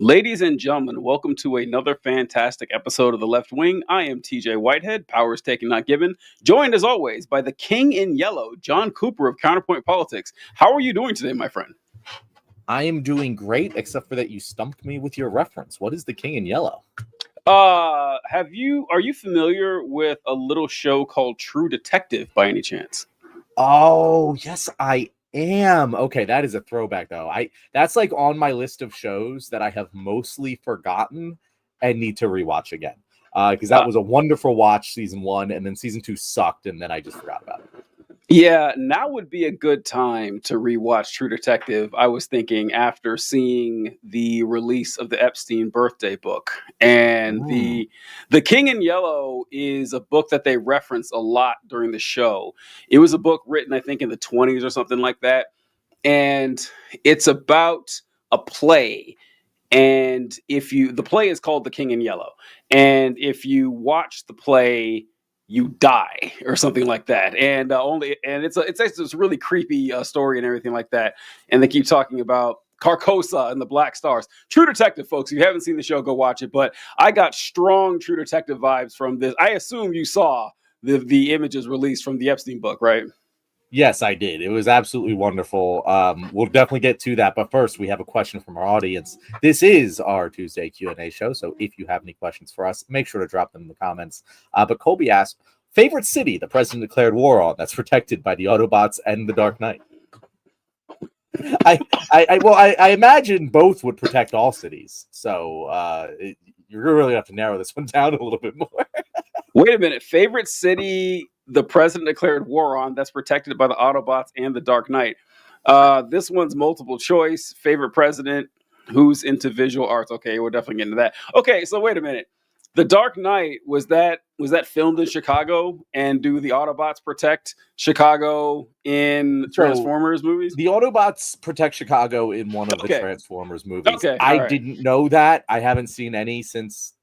Ladies and gentlemen, welcome to another fantastic episode of The Left Wing. I am TJ Whitehead, powers taken, not given, joined as always by the King in Yellow, John Cooper of Counterpoint Politics. How are you doing today, my friend? I am doing great, except for that you stumped me with your reference. What is the King in Yellow? Are you familiar with a little show called True Detective by any chance? Oh, yes, I am. Okay, that is a throwback though. That's like on my list of shows that I have mostly forgotten and need to rewatch again. Because that was a wonderful watch, season 1, and then season 2 sucked, and then I just forgot about it. Yeah, now would be a good time to rewatch True Detective. I was thinking after seeing the release of the Epstein birthday book. And the King in Yellow is a book that they reference a lot during the show. It was a book written, I think, in the 20s or something like that. And it's about a play. And the play is called The King in Yellow. And if you watch the play, you die or something like that. And it's a really creepy story and everything like that. And they keep talking about Carcosa and the Black Stars. True Detective, folks. If you haven't seen the show, go watch it. But I got strong True Detective vibes from this. I assume you saw the images released from the Epstein book, right? Yes, I did. It was absolutely wonderful. We'll definitely get to that. But first, we have a question from our audience. This is our Tuesday Q&A show. So if you have any questions for us, make sure to drop them in the comments. But Colby asked, favorite city the president declared war on that's protected by the Autobots and the Dark Knight? I imagine both would protect all cities. So you're really going to have to narrow this one down a little bit more. Wait a minute. Favorite city the president declared war on that's protected by the Autobots and the Dark Knight. This one's multiple choice. Favorite president who's into visual arts. Okay, we're definitely getting to that. Okay, so wait a minute. The Dark Knight, was that filmed in Chicago? And do the Autobots protect Chicago in Transformers movies? The Autobots protect Chicago in one of the Transformers movies. Okay, I didn't know that. I haven't seen any since.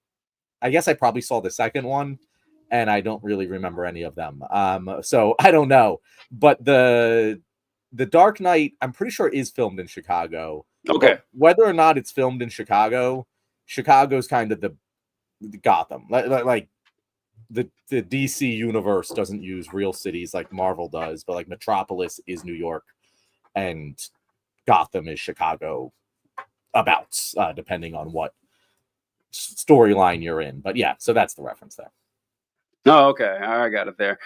I guess I probably saw the second one, and I don't really remember any of them. So I don't know. But the Dark Knight, I'm pretty sure, is filmed in Chicago. Okay. But whether or not it's filmed in Chicago's kind of the Gotham. Like the DC universe doesn't use real cities like Marvel does, but like Metropolis is New York and Gotham is Chicago abouts, depending on what storyline you're in. But yeah, so that's the reference there. Oh, okay. I got it there.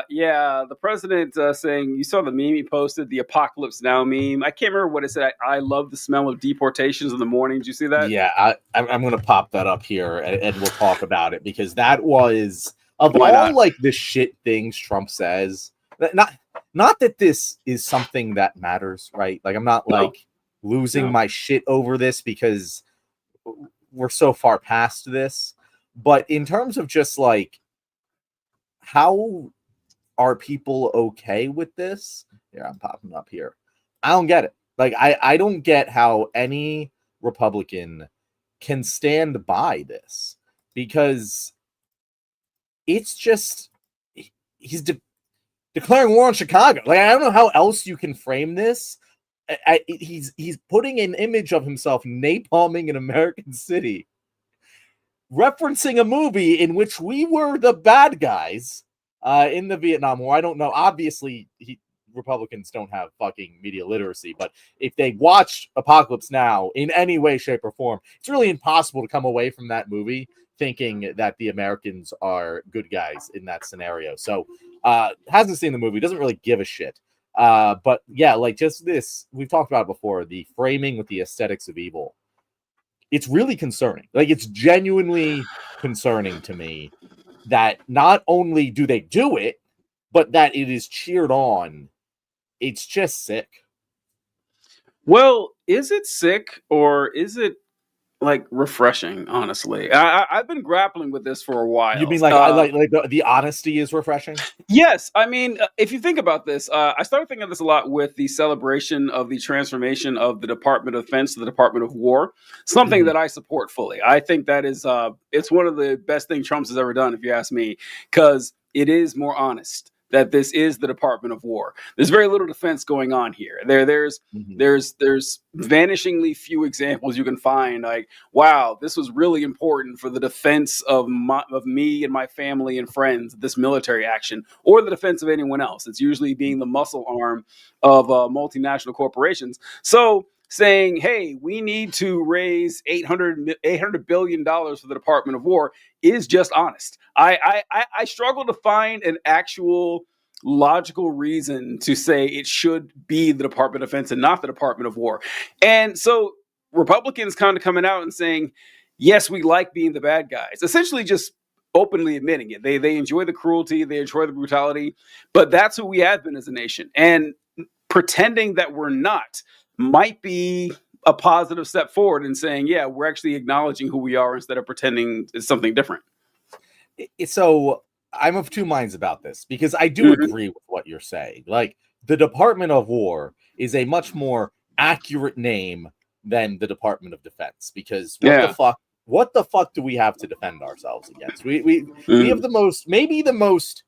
Yeah, the president saying, you saw the meme he posted, the Apocalypse Now meme. I can't remember what it said. I love the smell of deportations in the morning. Did you see that? Yeah, I'm going to pop that up here and we'll talk about it, because that was, of all like the shit things Trump says, not that this is something that matters, right? Like I'm not losing my shit over this because we're so far past this. But in terms of just like, how are people okay with this? Yeah, I'm popping up here. I don't get it. Like, I don't get how any Republican can stand by this, because it's just, he's declaring war on Chicago. Like, I don't know how else you can frame this. He's putting an image of himself napalming an American city, referencing a movie in which we were the bad guys in the Vietnam War. I don't know. Obviously, Republicans don't have fucking media literacy, but if they watched Apocalypse Now in any way, shape, or form, it's really impossible to come away from that movie thinking that the Americans are good guys in that scenario. So hasn't seen the movie, doesn't really give a shit. But yeah, like just this, we've talked about it before, the framing with the aesthetics of evil. It's really concerning. Like, it's genuinely concerning to me that not only do they do it, but that it is cheered on. It's just sick. Well, is it sick or is it like refreshing? Honestly, I've been grappling with this for a while. You mean like the honesty is refreshing? Yes, I mean, if you think about this, I started thinking of this a lot with the celebration of the transformation of the Department of Defense to the Department of War. Something that I support fully. I think that is it's one of the best things Trump has ever done, if you ask me, because it is more honest. that this is the Department of War. There's very little defense going on here. There's vanishingly few examples you can find. Like, wow, this was really important for the defense of me and my family and friends. This military action, or the defense of anyone else. It's usually being the muscle arm of multinational corporations. So saying, hey, we need to raise $800 billion for the Department of War is just honest. I struggle to find an actual logical reason to say it should be the Department of Defense and not the Department of War. And so Republicans kind of coming out and saying, yes, we like being the bad guys, essentially just openly admitting it. They enjoy the cruelty, they enjoy the brutality, but that's who we have been as a nation. And pretending that we're not might be a positive step forward in saying, yeah, we're actually acknowledging who we are instead of pretending it's something different. So I'm of two minds about this, because I do agree with what you're saying. Like, the Department of War is a much more accurate name than the Department of Defense, because what the fuck do we have to defend ourselves against? We have maybe the most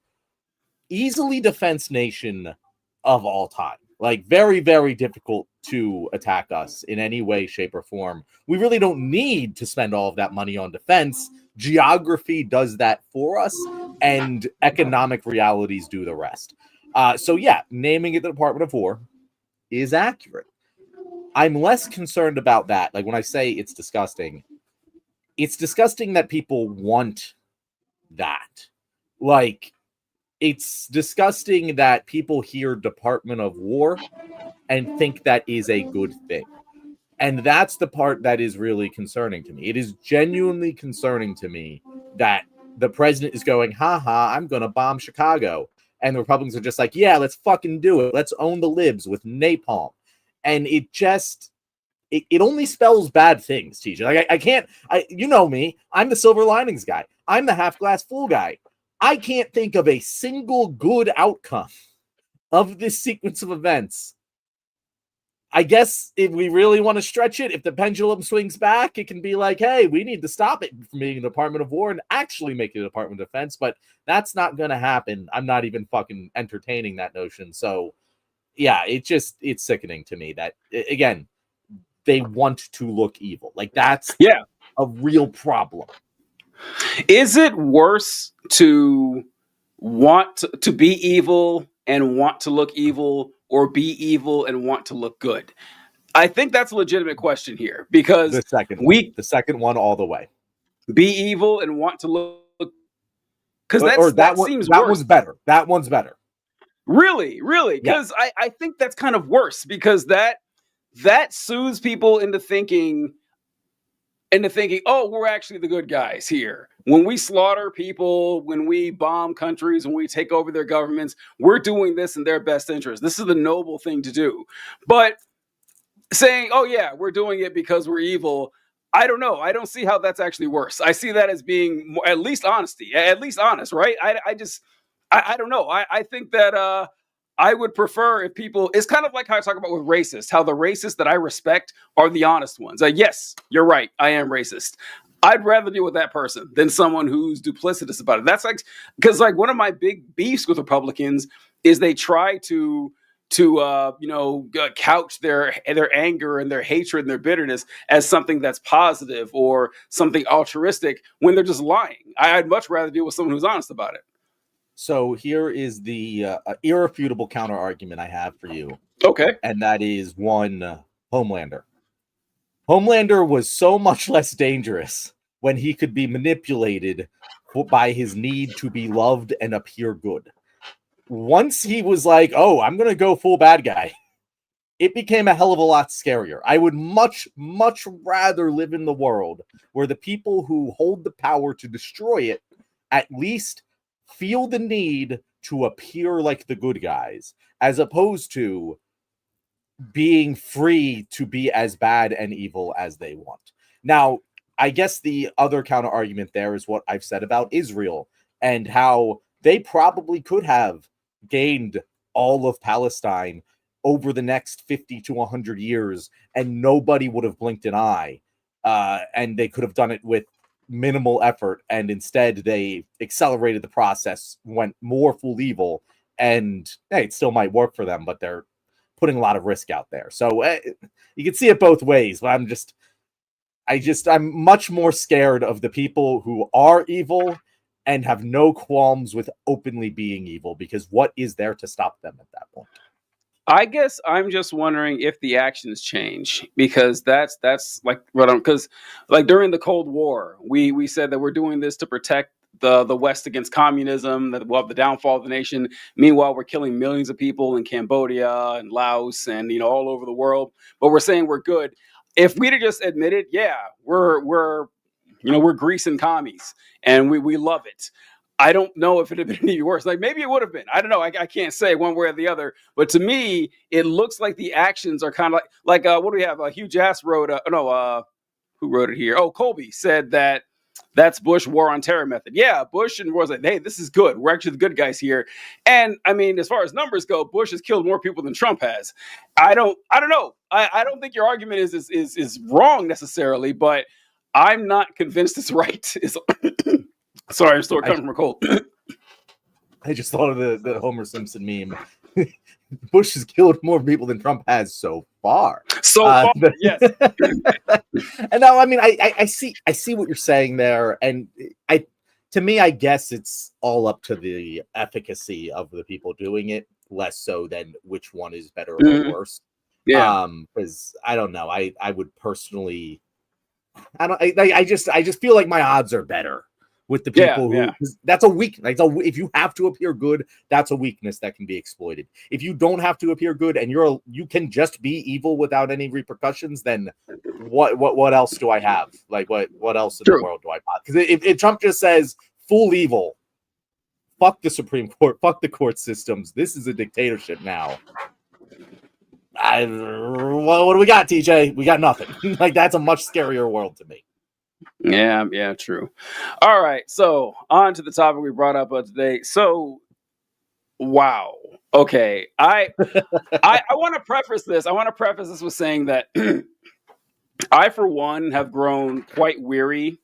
easily defense nation of all time. Like, very, very difficult to attack us in any way, shape, or form. We really don't need to spend all of that money on defense. Geography does that for us, and economic realities do the rest. So yeah, naming it the Department of War is accurate. I'm less concerned about that. Like, when I say it's disgusting that people want that. Like, it's disgusting that people hear Department of War and think that is a good thing. And that's the part that is really concerning to me. It is genuinely concerning to me that the president is going, haha, I'm going to bomb Chicago. And the Republicans are just like, yeah, let's fucking do it. Let's own the libs with napalm. And it just, it only spells bad things, TJ. Like, I can't, you know me, I'm the silver linings guy. I'm the half glass full guy. I can't think of a single good outcome of this sequence of events. I guess if we really want to stretch it, if the pendulum swings back, it can be like, hey, we need to stop it from being a Department of War and actually make it a Department of Defense. But that's not going to happen. I'm not even fucking entertaining that notion. So, yeah, it's sickening to me that, again, they want to look evil. Like, that's a real problem. Is it worse to want to be evil and want to look evil, or be evil and want to look good? I think that's a legitimate question here, because the second one all the way. Be evil and want to look, because that seems that worse. one's better. That one's better. Really, because I think that's kind of worse, because that soothes people into thinking, oh, we're actually the good guys here. When we slaughter people, when we bomb countries, when we take over their governments, we're doing this in their best interest. This is the noble thing to do. But saying, oh yeah, we're doing it because we're evil, I don't know. I don't see how that's actually worse. I see that as being at least honest, right? I don't know. I think that I would prefer if people, it's kind of like how I talk about with racists, how the racists that I respect are the honest ones. Like, yes, you're right, I am racist. I'd rather deal with that person than someone who's duplicitous about it. That's like, because like one of my big beefs with Republicans is they try to couch their anger and their hatred and their bitterness as something that's positive or something altruistic when they're just lying. I'd much rather deal with someone who's honest about it. So here is the irrefutable counter argument I have for you. Okay. And that is one, Homelander. Homelander was so much less dangerous when he could be manipulated by his need to be loved and appear good. Once he was like, oh, I'm going to go full bad guy, it became a hell of a lot scarier. I would much, much rather live in the world where the people who hold the power to destroy it at least feel the need to appear like the good guys, as opposed to being free to be as bad and evil as they want. Now, I guess the other counter argument there is what I've said about Israel and how they probably could have gained all of Palestine over the next 50 to 100 years and nobody would have blinked an eye. And they could have done it with minimal effort, and instead they accelerated the process, went more full evil, and hey, it still might work for them, but they're putting a lot of risk out there. So you can see it both ways. But I'm much more scared of the people who are evil and have no qualms with openly being evil, because what is there to stop them at that point? I guess I'm just wondering if the actions change, because that's like what I'm, because like during the Cold War, we said that we're doing this to protect the West against communism, that we'll have the downfall of the nation. Meanwhile, we're killing millions of people in Cambodia and Laos and all over the world. But we're saying we're good. If we'd have just admitted, yeah, we're Greece and commies and we love it, I don't know if it had been any worse. Like maybe it would have been. I don't know. I can't say one way or the other. But to me, it looks like the actions are kind of like what do we have? Hugh Jass wrote. Who wrote it here? Oh, Colby said that's Bush war on terror method. Yeah, Bush and was like, hey, this is good. We're actually the good guys here. And I mean, as far as numbers go, Bush has killed more people than Trump has. I don't know. I don't think your argument is wrong necessarily, but I'm not convinced it's right. Sorry, I'm still recovering from a cold. I just thought of the Homer Simpson meme. Bush has killed more people than Trump has so far. Yes. And now, I mean, I see what you're saying there, and to me, I guess it's all up to the efficacy of the people doing it, less so than which one is better or worse. Yeah. Because I don't know. I would personally, I just feel like my odds are better with the people who that's a weakness. If you have to appear good, that's a weakness that can be exploited. If you don't have to appear good and you can just be evil without any repercussions, then what else do I have? Like what else in the world do I buy? Because if Trump just says full evil, fuck the Supreme Court, fuck the court systems, this is a dictatorship now. What do we got, TJ? We got nothing. Like that's a much scarier world to me. Yeah, true. All right, so on to the topic we brought up today. So, wow. Okay, I want to preface this. I want to preface this with saying that I, for one, have grown quite weary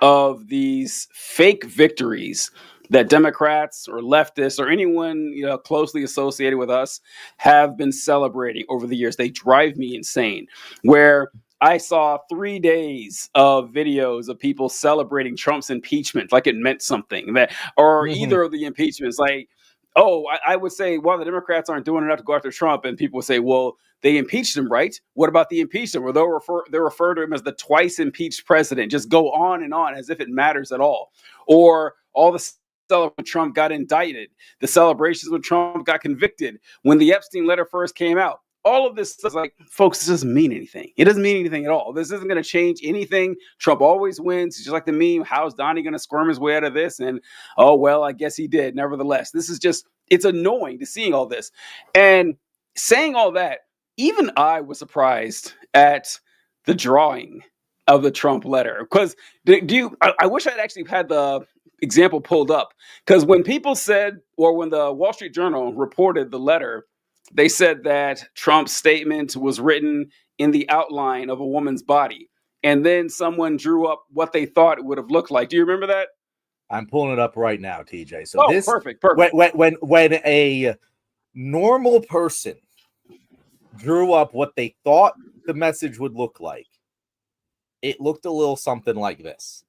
of these fake victories that Democrats or leftists or anyone closely associated with us have been celebrating over the years. They drive me insane. Where I saw 3 days of videos of people celebrating Trump's impeachment like it meant something, or either of the impeachments. Like, I would say, well, the Democrats aren't doing enough to go after Trump, and people would say, well, they impeached him, right? What about the impeachment? Where they'll refer to him as the twice impeached president. Just go on and on as if it matters at all. Or all the when Trump got indicted, the celebrations when Trump got convicted, when the Epstein letter first came out. All of this is like, folks, this doesn't mean anything. It doesn't mean anything at all. This isn't going to change anything. Trump always wins. It's just like the meme. How's Donnie going to squirm his way out of this? And, oh, well, I guess he did. Nevertheless, this is just, it's annoying to seeing all this. And saying all that, even I was surprised at the drawing of the Trump letter. Because I wish I'd actually had the example pulled up. Because when people said, or when the Wall Street Journal reported the letter, they said that Trump's statement was written in the outline of a woman's body. And then someone drew up what they thought it would have looked like. Do you remember that? I'm pulling it up right now, TJ. So perfect. When a normal person drew up what they thought the message would look like, it looked a little something like this.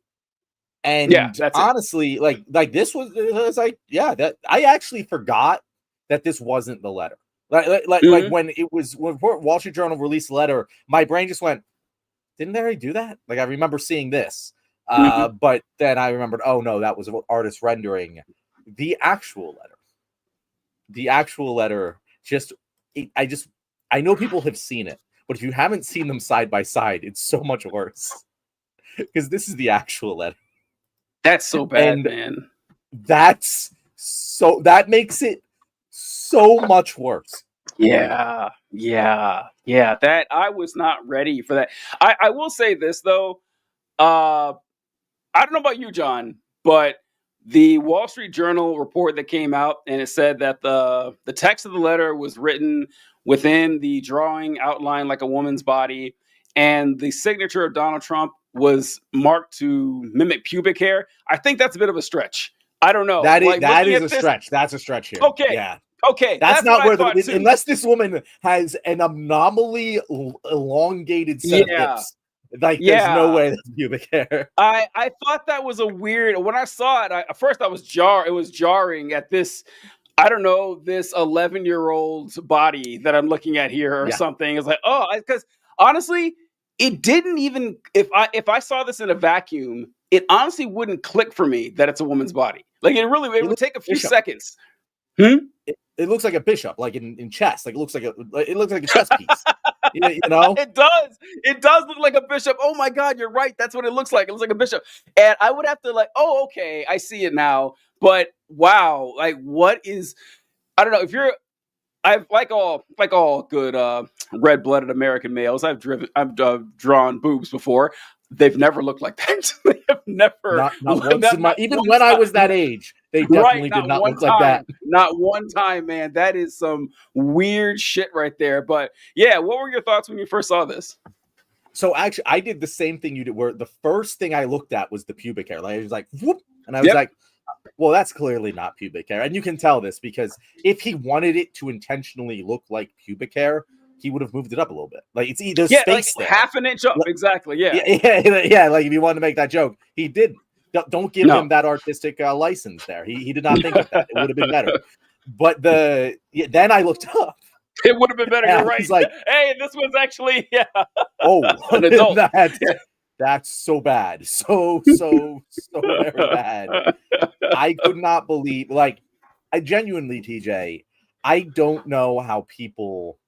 And honestly, like this was like, that I actually forgot that this wasn't the letter. Like when Wall Street Journal released the letter, my brain just went, didn't they already do that? Like I remember seeing this, but then I remembered, oh no, that was an artist rendering. The actual letter, I know people have seen it, but if you haven't seen them side by side, it's so much worse because this is the actual letter. That's so bad, man. That makes it so much worse. Yeah. That I was not ready for that. I will say this though. I don't know about you, John, but the Wall Street Journal report that came out, and it said that the text of the letter was written within the drawing outline like a woman's body, and the signature of Donald Trump was marked to mimic pubic hair. I think that's a bit of a stretch. I don't know. That is a stretch. That's a stretch here. Okay. Yeah. Okay, That's not what where I thought too. unless this woman has an abnormally elongated set of hips. Like, there's no way that's pubic hair. I thought that was a weird. When I saw it, at first I was It was jarring at this. I don't know, this 11-year-old's body that I'm looking at here or something. It's like, because honestly, it didn't even. If I saw this in a vacuum, it honestly wouldn't click for me that it's a woman's body. Like it would take a few seconds. It looks like a bishop, like in chess. Like it looks like a chess piece. You know, it does. It does look like a bishop. Oh my God, you're right. That's what it looks like. It looks like a bishop. And I would have to okay, I see it now. But wow, like what is? I don't know if you're. I've like all good red-blooded American males. I've drawn boobs before. They've never looked like that. They have never. Not once in my. Even when I was that age, they definitely did not look like that. Not one time, man. That is some weird shit right there. But yeah, what were your thoughts when you first saw this? So actually, I did the same thing you did. Where the first thing I looked at was the pubic hair. Like I was like, whoop, and I was like, well, that's clearly not pubic hair. And you can tell this because if he wanted it to intentionally look like pubic hair, he would have moved it up a little bit. Like it's either space like half an inch up. Exactly. Yeah. Like if you wanted to make that joke, he did. Don't give him that artistic license there. He did not think of that. It would have been better. But then I looked up. It would have been better. You're right. Like, hey, this one's actually an adult. That's so bad. So very bad. I could not believe, like, I genuinely, TJ, I don't know how people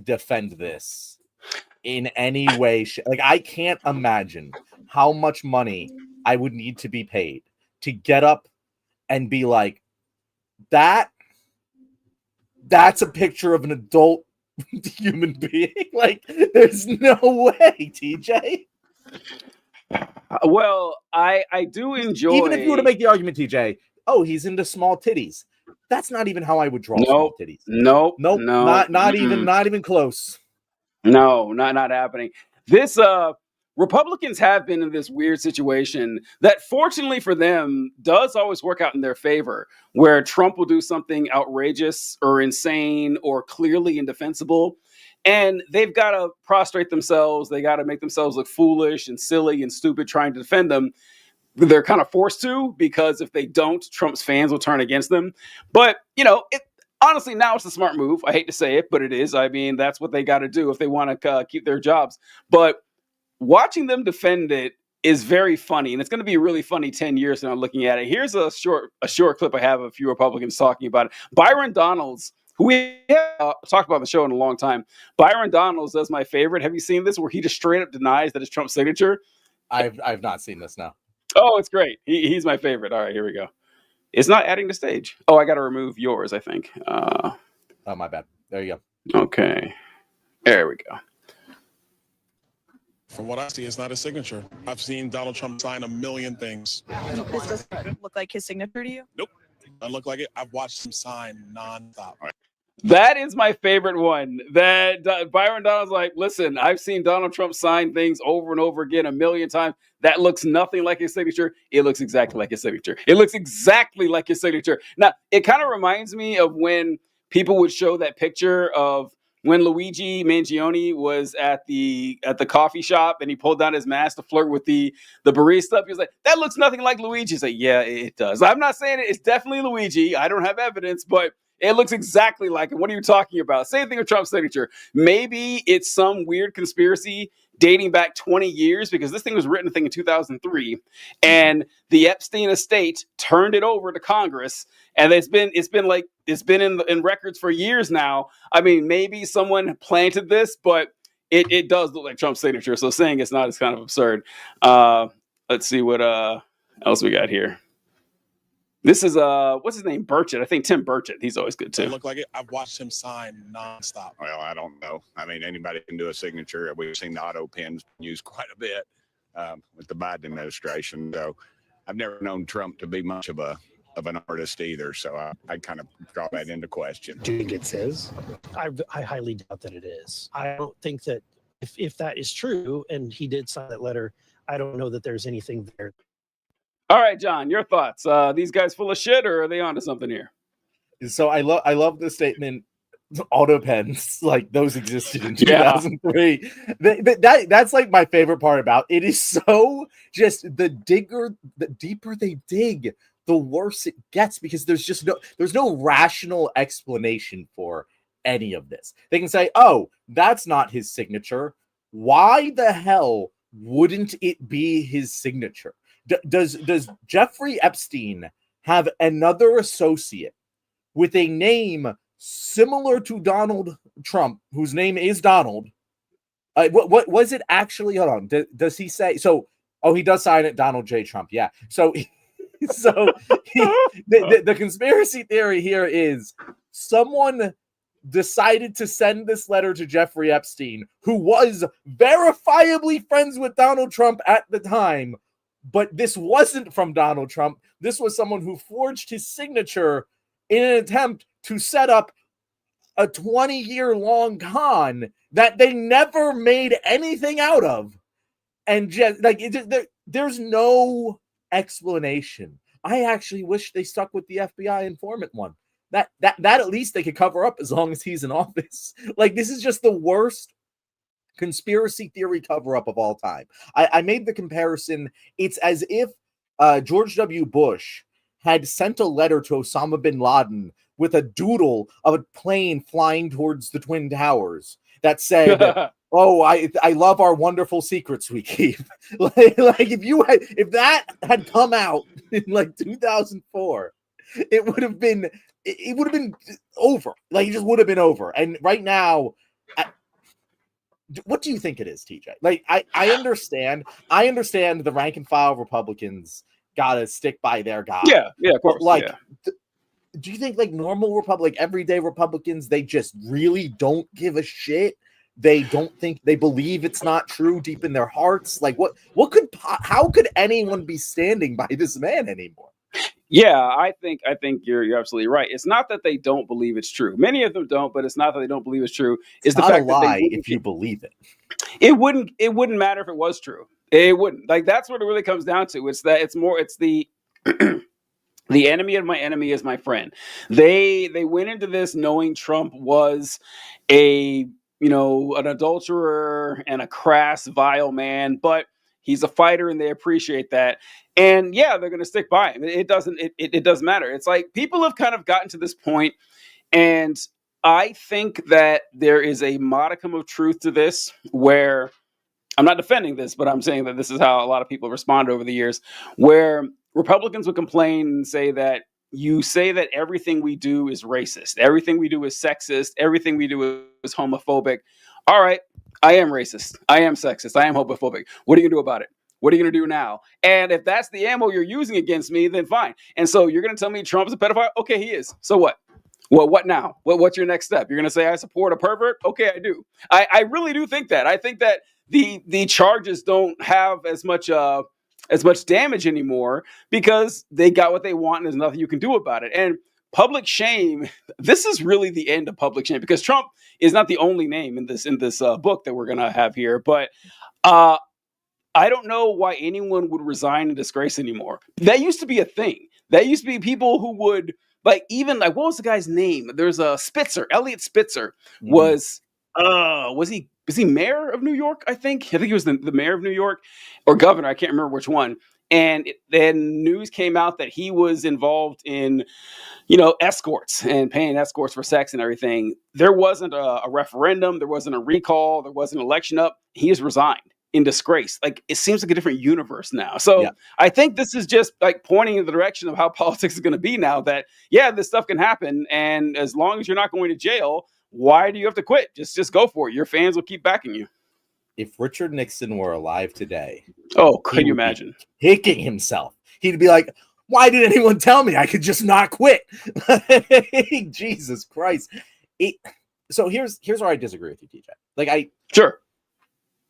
defend this in any way. Like, I can't imagine how much money I would need to be paid to get up and be like, that's a picture of an adult human being. Like, there's no way, TJ. Well, I do enjoy. Even if you were to make the argument, TJ, he's into small titties. That's not even how I would draw small titties. Nope. Not even close. No, not happening. This Republicans have been in this weird situation that, fortunately for them, does always work out in their favor, where Trump will do something outrageous or insane or clearly indefensible, and they've got to prostrate themselves. They got to make themselves look foolish and silly and stupid trying to defend them. They're kind of forced to, because if they don't, Trump's fans will turn against them. But, honestly, now it's a smart move. I hate to say it, but it is. I mean, that's what they got to do if they want to keep their jobs. But watching them defend it is very funny, and it's going to be really funny 10 years from now looking at it. Here's a short clip I have of a few Republicans talking about it. Byron Donalds, who we have talked about on the show in a long time. Byron Donalds is my favorite. Have you seen this, where he just straight up denies that it's Trump's signature? I've not seen this, no. Oh, it's great. He's my favorite. All right, here we go. It's not adding to stage. Oh, I got to remove yours, I think. Oh, my bad. There you go. Okay. There we go. From what I see, it's not a signature. I've seen Donald Trump sign a million things. This doesn't look like his signature to you? Nope. Doesn't look like it. I've watched him sign nonstop. That is my favorite one. That Byron Donald's like, listen, I've seen Donald Trump sign things over and over again a million times. That looks nothing like his signature. It looks exactly like his signature. It looks exactly like his signature. Now, it kind of reminds me of when people would show that picture of when Luigi Mangione was at the coffee shop and he pulled down his mask to flirt with the barista. He was like, that looks nothing like Luigi. He's like, yeah, it does. I'm not saying it's definitely Luigi. I don't have evidence, but it looks exactly like it. What are you talking about? Same thing with Trump's signature. Maybe it's some weird conspiracy dating back 20 years, because this thing was written, I think, in 2003, and the Epstein estate turned it over to Congress, and it's been in records for years now. I mean, maybe someone planted this, but it does look like Trump's signature. So saying it's not is kind of absurd. Let's see what else we got here. This is what's his name? Burchett. I think Tim Burchett. He's always good too. Look like it. I've watched him sign nonstop. Well, I don't know. I mean, anybody can do a signature. We've seen the auto pens used quite a bit with the Biden administration. So I've never known Trump to be much of an artist either. So I kind of draw that into question. Do you think it's his? I highly doubt that it is. I don't think that if that is true and he did sign that letter, I don't know that there's anything there. All right, John, your thoughts. These guys full of shit, or are they onto something here? So I love the statement. Auto pens, like those existed in 2003. That's like my favorite part about it. Is so just the deeper they dig, the worse it gets, because there's no rational explanation for any of this. They can say, oh, that's not his signature. Why the hell wouldn't it be his signature? Does Jeffrey Epstein have another associate with a name similar to Donald Trump, whose name is Donald? What was it actually? Hold on. Does he say so? Oh, he does sign it, Donald J. Trump. Yeah. So the conspiracy theory here is someone decided to send this letter to Jeffrey Epstein, who was verifiably friends with Donald Trump at the time. But this wasn't from Donald Trump. This was someone who forged his signature in an attempt to set up a 20-year-long con that they never made anything out of. And just like there's no explanation. I actually wish they stuck with the FBI informant one. That at least they could cover up as long as he's in office. Like, this is just the worst conspiracy theory cover-up of all time. I made the comparison. It's as if George W. Bush had sent a letter to Osama bin Laden with a doodle of a plane flying towards the Twin Towers that said, oh, I love our wonderful secrets we keep. like if that had come out in like 2004, it would have been over. Like, it just would have been over. And right now, what do you think it is, TJ? Like, I understand the rank and file Republicans gotta stick by their guy. Yeah, of course. Like, do you think like normal everyday Republicans, they just really don't give a shit? They don't think, they believe it's not true deep in their hearts. Like, how could anyone be standing by this man anymore? Yeah, I think you're absolutely right. It's not that they don't believe it's true. Many of them don't, but it's not that they don't believe it's true. It's the not fact a lie that if you believe it. It wouldn't matter if it was true. It wouldn't. Like, that's what it really comes down to. It's the the enemy of my enemy is my friend. They went into this knowing Trump was an adulterer and a crass, vile man, but he's a fighter and they appreciate that. And yeah, they're going to stick by him. It doesn't matter. It's like people have kind of gotten to this point, and I think that there is a modicum of truth to this, where I'm not defending this, but I'm saying that this is how a lot of people respond over the years, where Republicans would complain and say that you say that everything we do is racist, everything we do is sexist, everything we do is homophobic. All right, I am racist, I am sexist, I am homophobic. What are you going to do about it? What are you going to do now? And if that's the ammo you're using against me, then fine. And so you're going to tell me Trump's a pedophile? Okay, he is. So what? Well, what now? What's your next step? You're going to say I support a pervert? Okay, I do. I really do think that. I think that the charges don't have as much damage anymore because they got what they want and there's nothing you can do about it. And public shame, this is really the end of public shame, because Trump is not the only name in this book that we're going to have here. But I don't know why anyone would resign in disgrace anymore. That used to be a thing. That used to be people who would, what was the guy's name? There's a Spitzer, Elliot Spitzer was he mayor of New York? I think he was the mayor of New York, or governor. I can't remember which one. And then news came out that he was involved in, escorts and paying escorts for sex and everything. There wasn't a referendum. There wasn't a recall. There wasn't an election up. He has resigned in disgrace. Like, it seems like a different universe now. So yeah. I think this is just like pointing in the direction of how politics is going to be now, that, yeah, this stuff can happen. And as long as you're not going to jail, why do you have to quit? Just go for it. Your fans will keep backing you. If Richard Nixon were alive today, could you imagine? Kicking himself. He'd be like, why did anyone tell me I could just not quit? Jesus Christ. So here's where I disagree with you, TJ. Sure.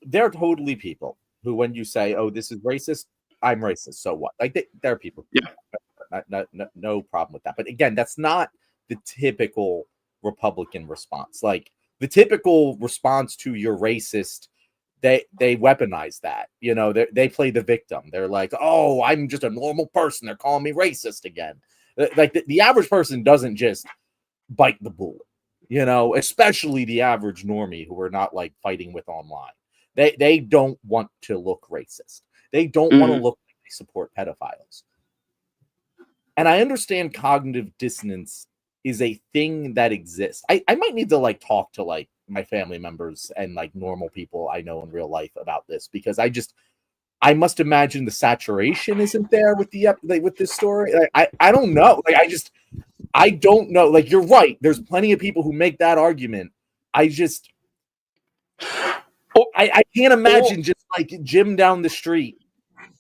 There are totally people who, when you say, oh, this is racist, I'm racist, so what? Like, there are people. Yeah. No problem with that. But again, that's not the typical Republican response. Like, the typical response to you're racist, they weaponize that. They play the victim. They're like, oh, I'm just a normal person. They're calling me racist again. Like, the average person doesn't just bite the bullet, especially the average normie who are not like fighting with online. They don't want to look racist. They don't want to look like they support pedophiles. And I understand cognitive dissonance is a thing that exists. I might need to like talk to like my family members and like normal people I know in real life about this, because I must imagine the saturation isn't there with with this story. I don't know. I don't know. Like, you're right. There's plenty of people who make that argument. I can't imagine just like Jim down the street,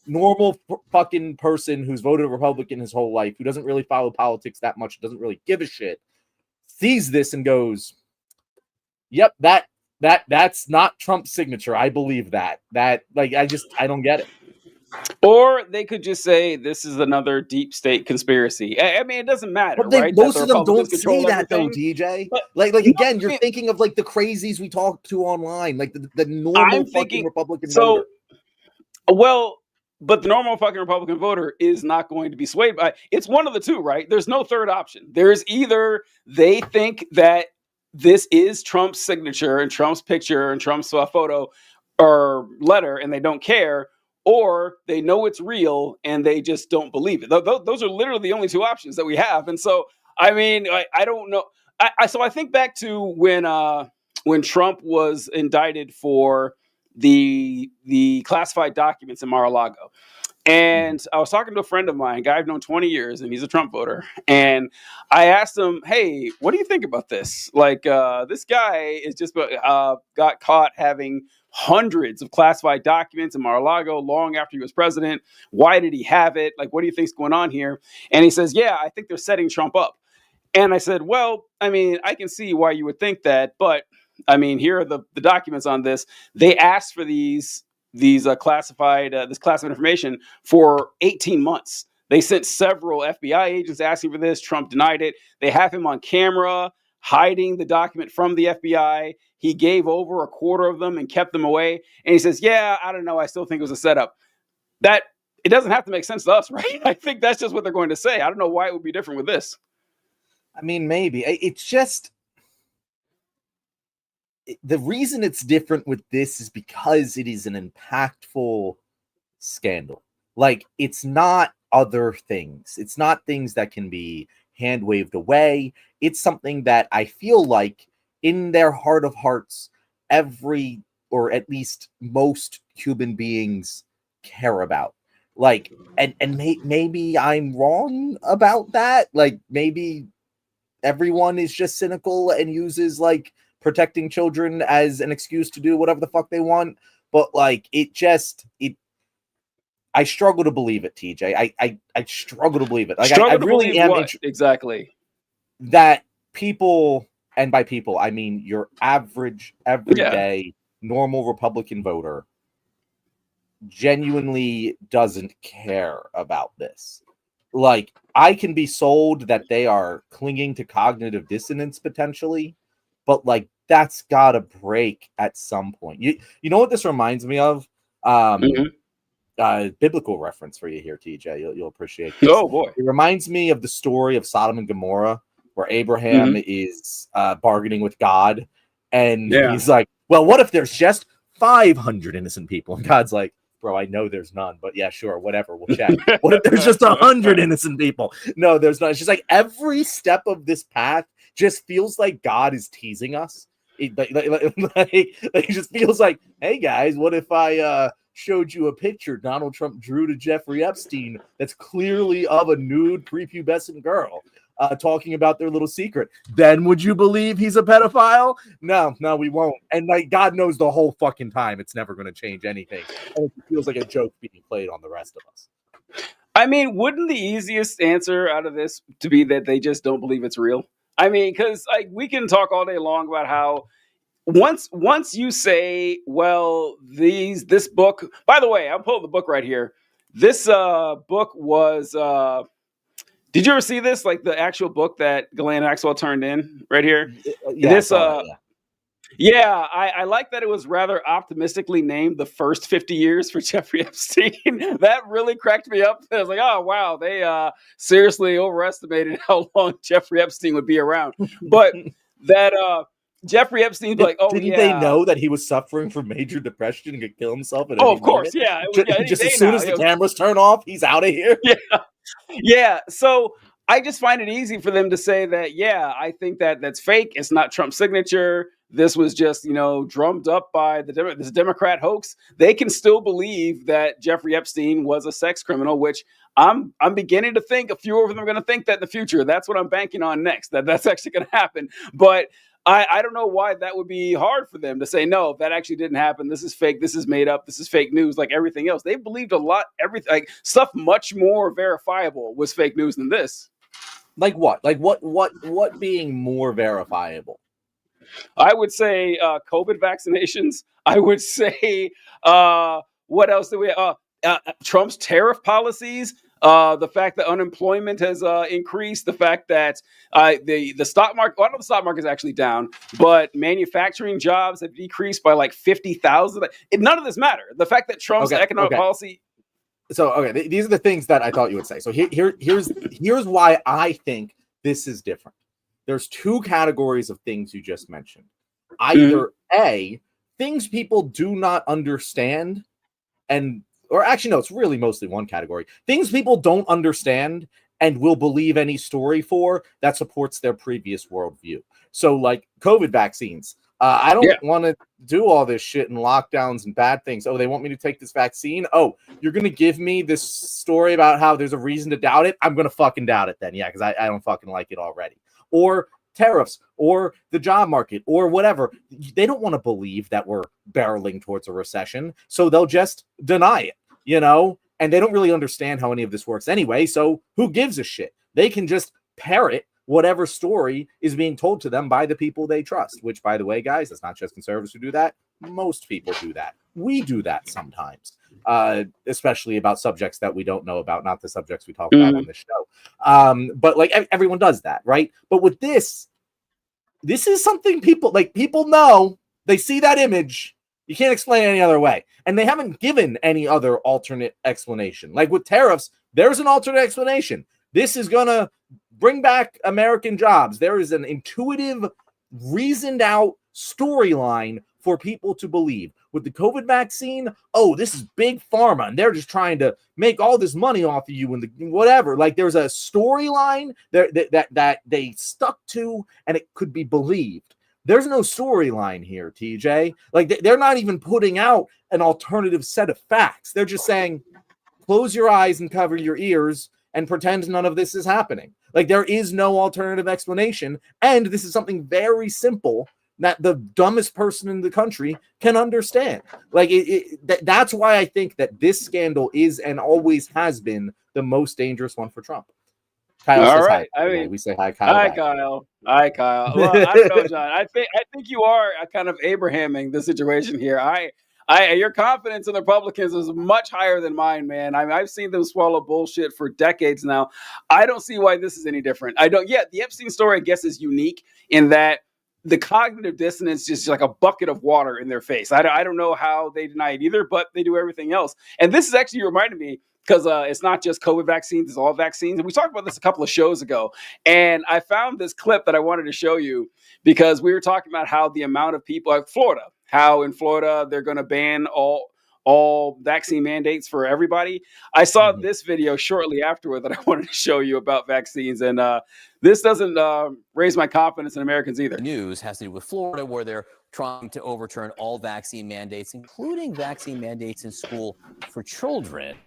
normal fucking person who's voted Republican his whole life, who doesn't really follow politics that much, doesn't really give a shit, sees this and goes, "Yep, that's not Trump's signature. I believe that." I don't get it. Or they could just say this is another deep state conspiracy. I mean, it doesn't matter, right? Most of them don't say that though, TJ. But, again, you're thinking of like the crazies we talk to online, like the normal fucking Republican voter. But the normal fucking Republican voter is not going to be swayed by. It's one of the two, right? There's no third option. There's either they think that this is Trump's signature and Trump's picture and Trump's photo or letter, and they don't care, or they know it's real and they just don't believe it. Those are literally the only two options that we have. And so, I mean, I don't know. So I think back to when Trump was indicted for the classified documents in Mar-a-Lago. And I was talking to a friend of mine, a guy I've known 20 years, and he's a Trump voter. And I asked him, "Hey, what do you think about this? Like, this guy is just got caught having hundreds of classified documents in Mar-a-Lago long after he was president. Why did he have it? Like, what do you think's going on here?" And he says, "Yeah, I think they're setting Trump up." And I said, "Well, I mean, I can see why you would think that, but I mean, here are the documents on this. They asked for these classified information for 18 months. They sent several FBI agents asking for this. Trump denied it. They have him on camera hiding the document from the FBI. He gave over a quarter of them and kept them away. And he says, yeah, I don't know. I still think it was a setup." That it doesn't have to make sense to us, right? I think that's just what they're going to say. I don't know why it would be different with this. I mean, maybe. It's just the reason it's different with this is because it is an impactful scandal. Like, it's not other things. It's not things that can be hand waved away. It's something that I feel like in their heart of hearts, every, or at least most human beings care about. Like, and maybe I'm wrong about that. Like, maybe everyone is just cynical and uses like protecting children as an excuse to do whatever the fuck they want. But like, I struggle to believe it, TJ. I struggle to believe it. Like, I really am exactly that people, and by people I mean your average, everyday, normal Republican voter, genuinely doesn't care about this. Like, I can be sold that they are clinging to cognitive dissonance potentially, but like, that's gotta break at some point. You know what this reminds me of? Biblical reference for you here, TJ. You'll appreciate this. Oh boy. It reminds me of the story of Sodom and Gomorrah, where Abraham is bargaining with God, and he's like, well, what if there's just 500 innocent people? And God's like, bro, I know there's none, but yeah, sure, whatever, we'll check. What if there's just 100 innocent people? No, there's not. It's just like every step of this path just feels like God is teasing us. It just feels like, hey guys, what if I showed you a picture Donald Trump drew to Jeffrey Epstein that's clearly of a nude prepubescent girl talking about their little secret? Then would you believe he's a pedophile? No, we won't. And like, God knows the whole fucking time it's never going to change anything. And it feels like a joke being played on the rest of us. I mean, wouldn't the easiest answer out of this to be that they just don't believe it's real? I mean, because like, we can talk all day long about how once you say, well, this book, by the way, I'm pulling the book right here. This book was, did you ever see this? Like the actual book that Ghislaine Maxwell turned in right here? Yeah, Yeah, I like that it was rather optimistically named the first 50 years for Jeffrey Epstein. That really cracked me up. I was like, oh, wow, they seriously overestimated how long Jeffrey Epstein would be around. But that Jeffrey Epstein's like, oh, Didn't they yeah. know that he was suffering from major depression and could kill himself at Oh, any of course, moment? yeah. It was, yeah, any Just day as soon now. as the cameras turn off, he's out of here. Yeah. Yeah. So I just find it easy for them to say that, yeah, I think that that's fake. It's not Trump's signature. This was just, drummed up by this Democrat hoax. They can still believe that Jeffrey Epstein was a sex criminal, which I'm beginning to think a few of them are going to think that in the future. That's what I'm banking on next, that's actually going to happen. But I don't know why that would be hard for them to say, no, that actually didn't happen. This is fake. This is made up. This is fake news, like everything else. They believed a lot, everything, like stuff much more verifiable was fake news than this. Like what? Like what being more verifiable? I would say COVID vaccinations. I would say, what else do we Trump's tariff policies. The fact that unemployment has increased, the fact that the stock market, well, I know the stock market is actually down, but manufacturing jobs have decreased by like 50,000. None of this matter. The fact that Trump's economic policy. So, okay, these are the things that I thought you would say. So here's why I think this is different. There's two categories of things you just mentioned. Either A, things people do not understand, or actually, no, it's really mostly one category. Things people don't understand and will believe any story for that supports their previous worldview. So, like COVID vaccines. I don't want to do all this shit and lockdowns and bad things. Oh, they want me to take this vaccine? Oh, you're going to give me this story about how there's a reason to doubt it? I'm going to fucking doubt it then. Yeah, because I don't fucking like it already. Or tariffs, or the job market, or whatever. They don't want to believe that we're barreling towards a recession, so they'll just deny it, and they don't really understand how any of this works anyway, so who gives a shit? They can just parrot whatever story is being told to them by the people they trust, which, by the way, guys, it's not just conservatives who do that. Most people do that. We do that sometimes, especially about subjects that we don't know about, not the subjects we talk about on the show. But like everyone does that, right? But with this is something people know. They see that image. You can't explain it any other way. And they haven't given any other alternate explanation. Like with tariffs, there's an alternate explanation. This is going to bring back American jobs. There is an intuitive, reasoned out storyline for people to believe. With the COVID vaccine, oh, this is big pharma, and they're just trying to make all this money off of you and whatever. Like there's a storyline that they stuck to, and it could be believed. There's no storyline here, TJ. Like they're not even putting out an alternative set of facts. They're just saying, close your eyes and cover your ears and pretend none of this is happening. Like there is no alternative explanation. And this is something very simple that the dumbest person in the country can understand. Like that's why I think that this scandal is and always has been the most dangerous one for Trump. Kyle All says right. hi. I mean, we say hi, Kyle. Hi, Kyle. Hi, Kyle. Well, I don't know, John. I think you are kind of Abrahaming the situation here. Your confidence in the Republicans is much higher than mine, man. I mean, I've seen them swallow bullshit for decades now. I don't see why this is any different. I don't. Yeah, the Epstein story, I guess, is unique in that the cognitive dissonance is just like a bucket of water in their face. I don't know how they deny it either, but they do everything else. And this is actually reminding me, because it's not just COVID vaccines, it's all vaccines. And we talked about this a couple of shows ago. And I found this clip that I wanted to show you because we were talking about how the amount of people, like Florida, how in Florida they're going to ban all vaccine mandates for everybody. I saw this video shortly afterward that I wanted to show you about vaccines. And this doesn't raise my confidence in Americans either. The news has to do with Florida, where they're trying to overturn all vaccine mandates, including vaccine mandates in school for children.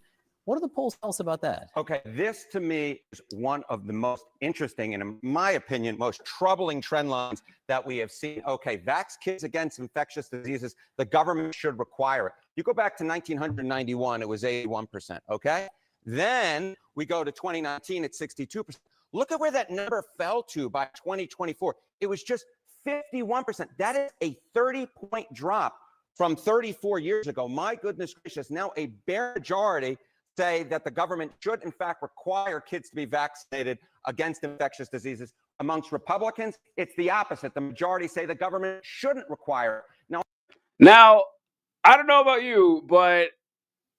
What do the polls tell us about that? Okay, this to me is one of the most interesting and, in my opinion, most troubling trend lines that we have seen. Okay, vax kids against infectious diseases, the government should require it. You go back to 1991, it was 81%, okay? Then we go to 2019 at 62%. Look at where that number fell to by 2024. It was just 51%. That is a 30-point drop from 34 years ago. My goodness gracious, now a bare majority say that the government should, in fact, require kids to be vaccinated against infectious diseases. Amongst Republicans, it's the opposite. The majority say the government shouldn't require it. Now, I don't know about you, but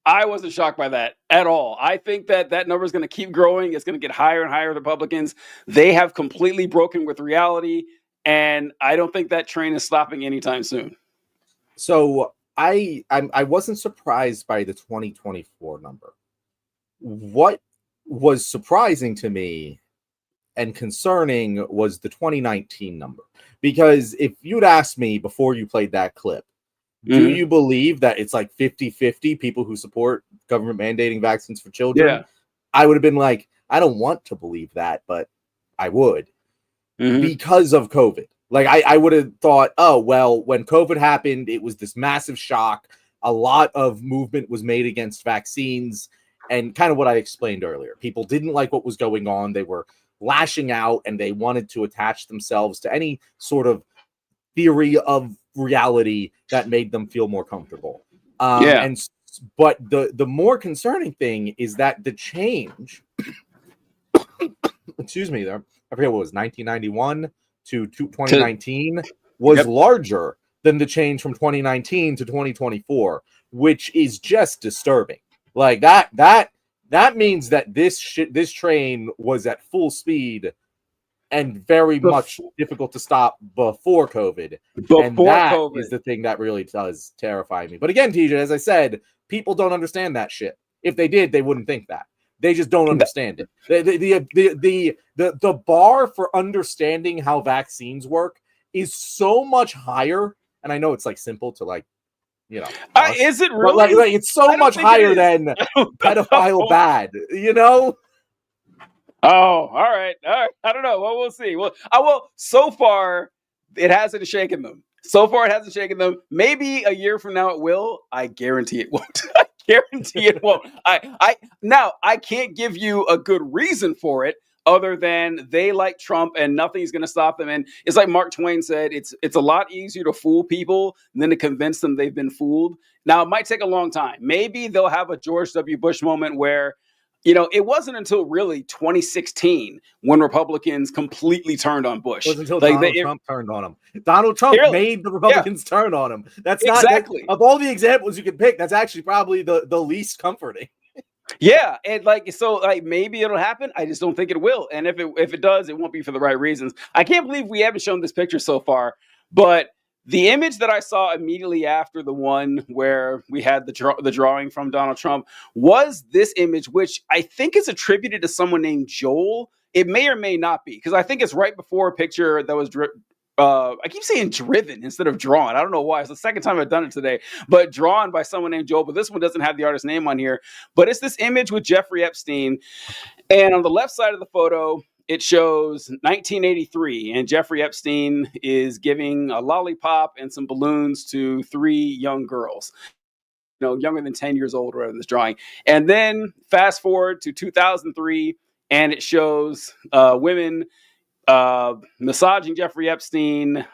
I wasn't shocked by that at all. I think that that number is going to keep growing. It's going to get higher and higher. Republicans, they have completely broken with reality, and I don't think that train is stopping anytime soon. So I wasn't surprised by the 2024 number. What was surprising to me and concerning was the 2019 number. Because if you'd asked me before you played that clip, do you believe that it's like 50-50 people who support government mandating vaccines for children? Yeah. I would have been like, I don't want to believe that, but I would. Because of COVID. Like, I would have thought, oh, well, when COVID happened, it was this massive shock. A lot of movement was made against vaccines. And kind of what I explained earlier. People didn't like what was going on. They were lashing out, and they wanted to attach themselves to any sort of theory of reality that made them feel more comfortable. But the more concerning thing is that the change, excuse me, there, I forget what it was, 1991 to 2019 was larger than the change from 2019 to 2024, which is just disturbing. Like that means that this train was at full speed and very much difficult to stop before COVID. And that is the thing that really does terrify me. But again, TJ, as I said, people don't understand that shit. If they did, they wouldn't think that. They just don't understand it. The bar for understanding how vaccines work is so much higher. And I know it's like simple to like, you know, is it really? Like it's so much higher than pedophile bad, you know? Oh, all right. I don't know. Well, we'll see. Well, so far, it hasn't shaken them. Maybe a year from now it will. I guarantee it won't. Now, I can't give you a good reason for it other than they like Trump and nothing's going to stop them. And it's like Mark Twain said, it's a lot easier to fool people than to convince them they've been fooled. Now, it might take a long time. Maybe they'll have a George W. Bush moment where, you know, it wasn't until really 2016 when Republicans completely turned on Bush. It wasn't until Donald Trump turned on him. Donald Trump made the Republicans turn on him. That's not exactly of all the examples you could pick. That's actually probably the least comforting. Yeah, and maybe it'll happen. I just don't think it will. And if it does, it won't be for the right reasons. I can't believe we haven't shown this picture so far, but the image that I saw immediately after the one where we had the drawing from Donald Trump was this image, which I think is attributed to someone named Joel. It may or may not be, because I think it's right before a picture that was I keep saying driven instead of drawn. I don't know why. It's the second time I've done it today, but drawn by someone named Joel. But this one doesn't have the artist's name on here. But it's this image with Jeffrey Epstein. And on the left side of the photo, it shows 1983, and Jeffrey Epstein is giving a lollipop and some balloons to 3 young girls, you know, younger than 10 years old, or whatever, in this drawing. And then fast forward to 2003, and it shows women massaging Jeffrey Epstein.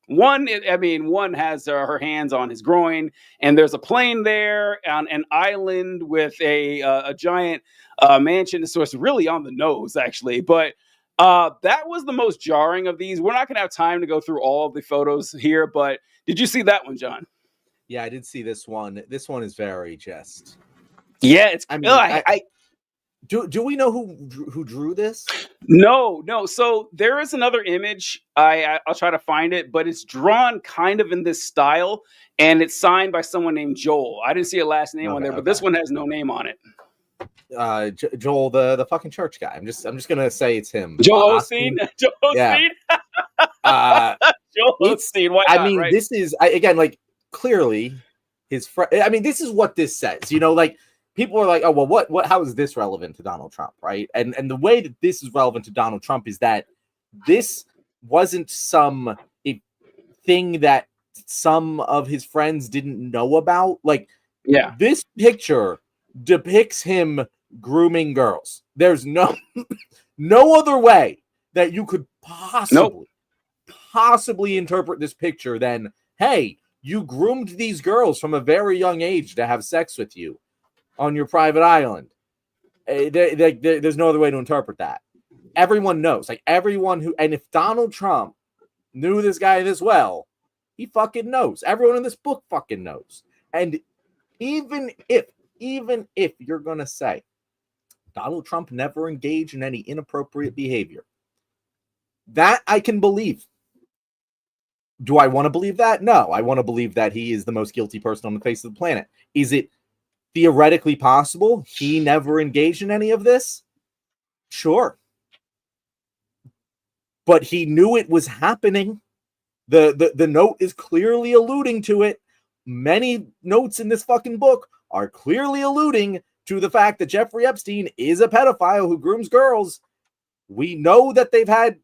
One has her hands on his groin, and there's a plane there on an island with a giant mansion. So it's really on the nose, actually. But that was the most jarring of these. We're not going to have time to go through all of the photos here, but did you see that one, John? Yeah, I did see this one. This one is very just. Yeah, it's. I mean, Do we know who drew this? No. So there is another image. I'll try to find it, but it's drawn kind of in this style, and it's signed by someone named Joel. I didn't see a last name on there, but this one has no name on it. Joel, the fucking church guy. I'm just gonna say it's him. Joel Osteen. Joel Osteen. Joel Osteen. Why not, right? This is again, like, clearly his friend. I mean, this is what this says. You know, like, people are like, oh, well, what, how is this relevant to Donald Trump, right? And the way that this is relevant to Donald Trump is that this wasn't some thing that some of his friends didn't know about. Like, yeah, this picture depicts him grooming girls. There's no other way that you could possibly interpret this picture than, hey, you groomed these girls from a very young age to have sex with you on your private island. There's no other way to interpret that. everyone knows. Like everyone who, and if Donald Trump knew this guy this well, he fucking knows. Everyone in this book fucking knows. And even if you're gonna say Donald Trump never engaged in any inappropriate behavior, that I can believe. Do I want to believe that? No, I want to believe that he is the most guilty person on the face of the planet. Is it theoretically possible he never engaged in any of this? Sure. But he knew it was happening. The note is clearly alluding to it. Many notes in this fucking book are clearly alluding to the fact that Jeffrey Epstein is a pedophile who grooms girls. We know that they've had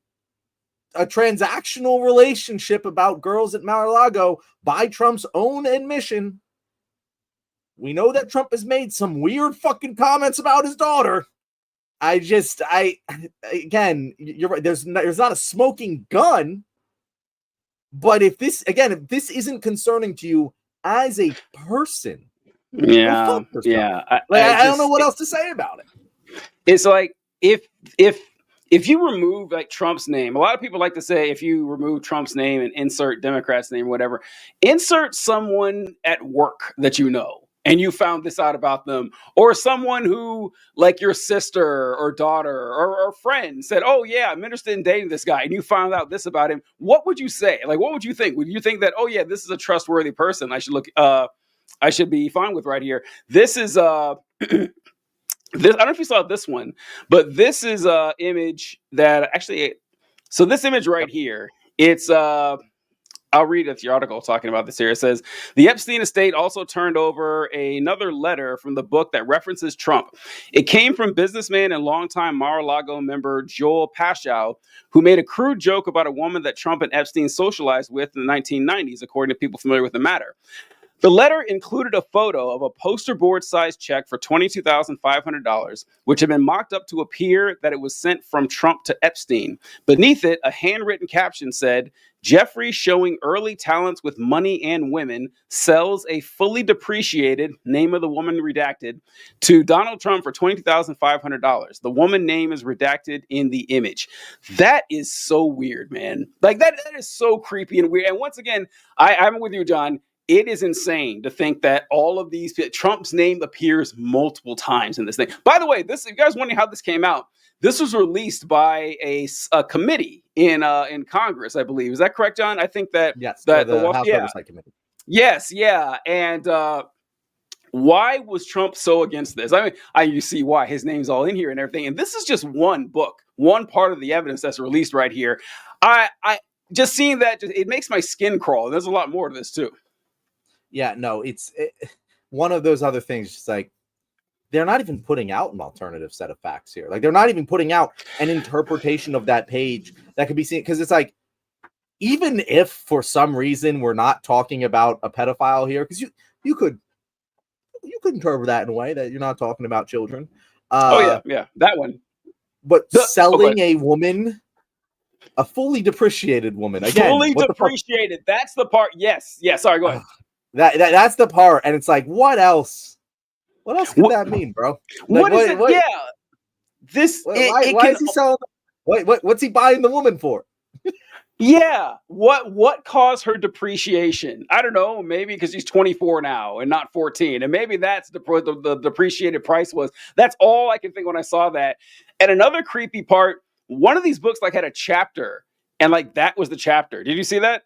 a transactional relationship about girls at Mar-a-Lago by Trump's own admission. We know that Trump has made some weird fucking comments about his daughter. Again, you're right. There's not a smoking gun. But if this isn't concerning to you as a person, yeah, I don't know what else to say about it. It's like if you remove like Trump's name, a lot of people like to say if you remove Trump's name and insert Democrat's name, whatever, insert someone at work that you know and you found this out about them, or someone who like your sister or daughter or friend said, oh yeah, I'm interested in dating this guy, and you found out this about him. What would you say? Like, what would you think? Would you think that, oh yeah, this is a trustworthy person, I should be fine with right here? This is this, I don't know if you saw this one, but this is a image that actually, so this image right here, it's I'll read the article talking about this here. It says, the Epstein estate also turned over another letter from the book that references Trump. It came from businessman and longtime Mar-a-Lago member Joel Paschow, who made a crude joke about a woman that Trump and Epstein socialized with in the 1990s, according to people familiar with the matter. The letter included a photo of a poster board-sized check for $22,500, which had been mocked up to appear that it was sent from Trump to Epstein. Beneath it, a handwritten caption said, Jeffrey, showing early talents with money and women, sells a fully depreciated, name of the woman redacted, to Donald Trump for $22,500. The woman name is redacted in the image. That is so weird, man. Like, that is so creepy and weird. And once again, I'm with you, John. It is insane to think that all of these, Trump's name appears multiple times in this thing. By the way, this, if you guys wondering how this came out, this was released by a committee in Congress, I believe. Is that correct, John? I think that yes, that the House Oversight Committee. Yes, yeah, and why was Trump so against this? I mean, you see why his name's all in here and everything. And this is just one book, one part of the evidence that's released right here. I just seeing that, it makes my skin crawl. There's a lot more to this too. Yeah, no, it's one of those other things. Just like they're not even putting out an alternative set of facts here. Like they're not even putting out an interpretation of that page that could be seen. Because it's like, even if for some reason we're not talking about a pedophile here, because you could interpret that in a way that you're not talking about children. Yeah, that one. But selling a woman, a fully depreciated woman, again, fully depreciated. That's the part. Yes. Sorry, go ahead. That's the part, and it's like, what else? What else could that mean, bro? Like, what is it? Yeah, this. Why is he selling? What's he buying the woman for? Yeah, what caused her depreciation? I don't know. Maybe because he's 24 now and not 14, and maybe that's the depreciated price was. That's all I can think when I saw that. And another creepy part: one of these books like had a chapter, and like that was the chapter. Did you see that?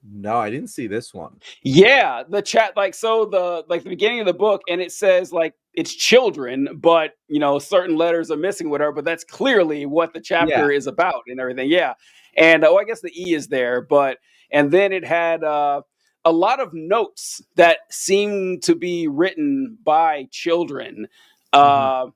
No, I didn't see this one. Yeah, the chat, like, so the beginning of the book, and it says like it's children, but you know, certain letters are missing, whatever, but that's clearly what the chapter is about and everything. Yeah. And I guess the E is there, and then it had a lot of notes that seemed to be written by children. And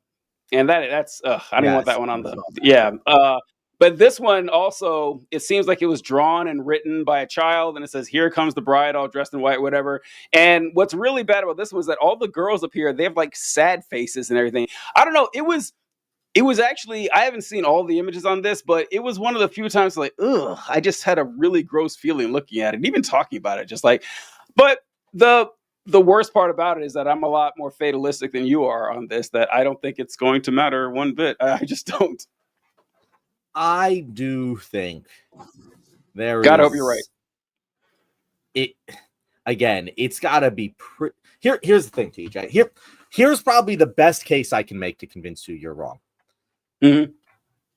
that's I didn't want that one on the but this one also, it seems like it was drawn and written by a child, and it says, here comes the bride all dressed in white, whatever. And what's really bad about this was that all the girls up here, they have like sad faces and everything. I don't know. It was actually, I haven't seen all the images on this, but it was one of the few times like, I just had a really gross feeling looking at it, and even talking about it, just like, but the worst part about it is that I'm a lot more fatalistic than you are on this, that I don't think it's going to matter one bit. I just don't. I do think there Gotta is. hope you're right. It's got to be here's the thing, TJ. Here's probably the best case I can make to convince you you're wrong. Mm-hmm.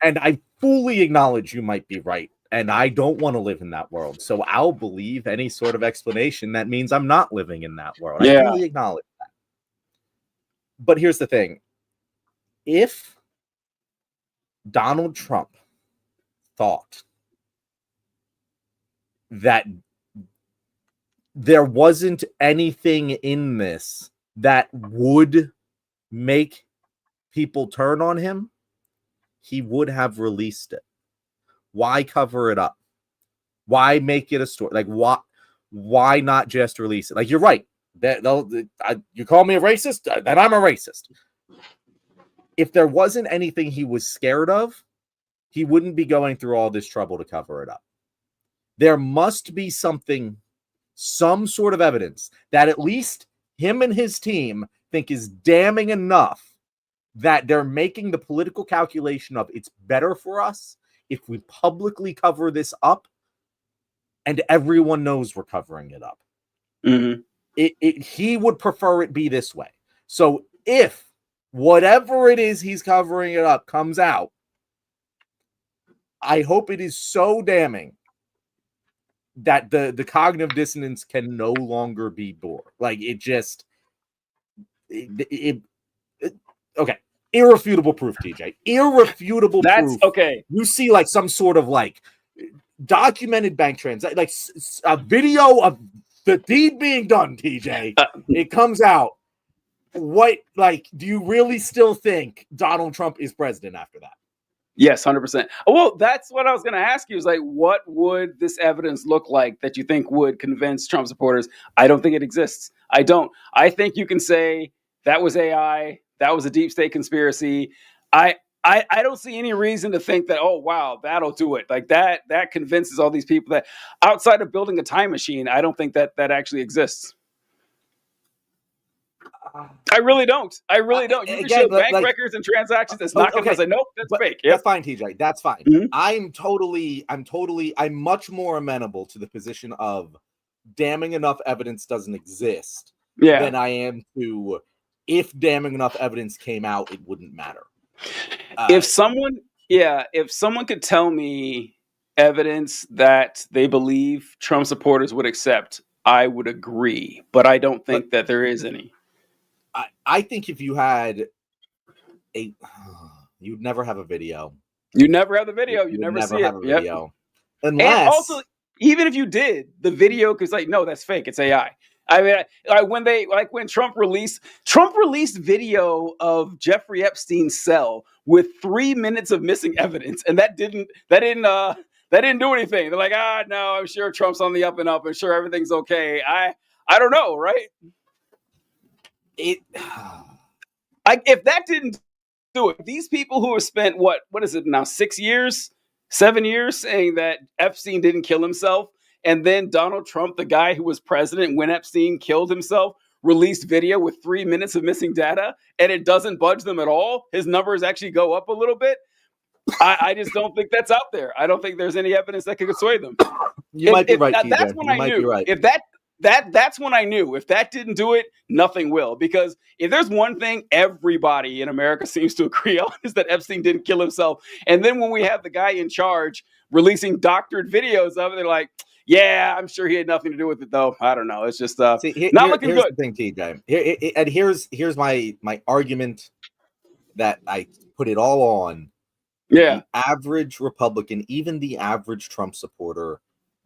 And I fully acknowledge you might be right, and I don't want to live in that world. So I'll believe any sort of explanation that means I'm not living in that world. Yeah. I fully acknowledge that. But here's the thing. If Donald Trump thought that there wasn't anything in this that would make people turn on him, he would have released it. Why cover it up? Why make it a story? Like, why not just release it? Like, you're right. You call me a racist, then I'm a racist. If there wasn't anything he was scared of, he wouldn't be going through all this trouble to cover it up. There must be some sort of evidence that at least him and his team think is damning enough that they're making the political calculation of it's better for us if we publicly cover this up and everyone knows we're covering it up. Mm-hmm. He would prefer it be this way. So if whatever it is he's covering it up comes out, I hope it is so damning that the cognitive dissonance can no longer be borne. Like, okay. Irrefutable proof, TJ. Irrefutable proof. Okay. You see like some sort of like documented bank transaction, like a video of the deed being done, TJ. It comes out. What, like, do you really still think Donald Trump is president after that? Yes, 100%. Well, that's what I was going to ask you is like, what would this evidence look like that you think would convince Trump supporters? I don't think it exists. I don't. I think you can say that was AI, that was a deep state conspiracy. I don't see any reason to think that, oh, wow, that'll do it. Like that convinces all these people that outside of building a time machine, I don't think that actually exists. I really don't. You can show bank records and transactions. It's not going to say, nope, that's fake. Yep. That's fine, TJ. That's fine. Mm-hmm. I'm much more amenable to the position of damning enough evidence doesn't exist than I am to if damning enough evidence came out, it wouldn't matter. If someone could tell me evidence that they believe Trump supporters would accept, I would agree. But I don't think that there is any. I think if you had you'd never have a video. You'd never have the video. You'd never see have it. A video. Yep. Unless, and also, even if you did, the video, because like, no, that's fake. It's AI. I mean, when Trump released video of Jeffrey Epstein's cell with 3 minutes of missing evidence, and that didn't do anything. They're like, no, I'm sure Trump's on the up and up. I'm sure everything's okay. I don't know, right? If that didn't do it, these people who have spent what is it now, 7 years saying that Epstein didn't kill himself, and then Donald Trump, the guy who was president when Epstein killed himself, released video with 3 minutes of missing data, and it doesn't budge them at all. His numbers actually go up a little bit. I just don't think that's out there. I don't think there's any evidence that could sway them. You might be right, TJ. That's when I knew. That's when I knew if that didn't do it, nothing will. Because if there's one thing everybody in America seems to agree on is that Epstein didn't kill himself. And then when we have the guy in charge releasing doctored videos of it, they're like, yeah, I'm sure he had nothing to do with it, though. I don't know. It's just not looking good. Here's the thing, TJ. Here's my argument that I put it all on. Yeah. The average Republican, even the average Trump supporter,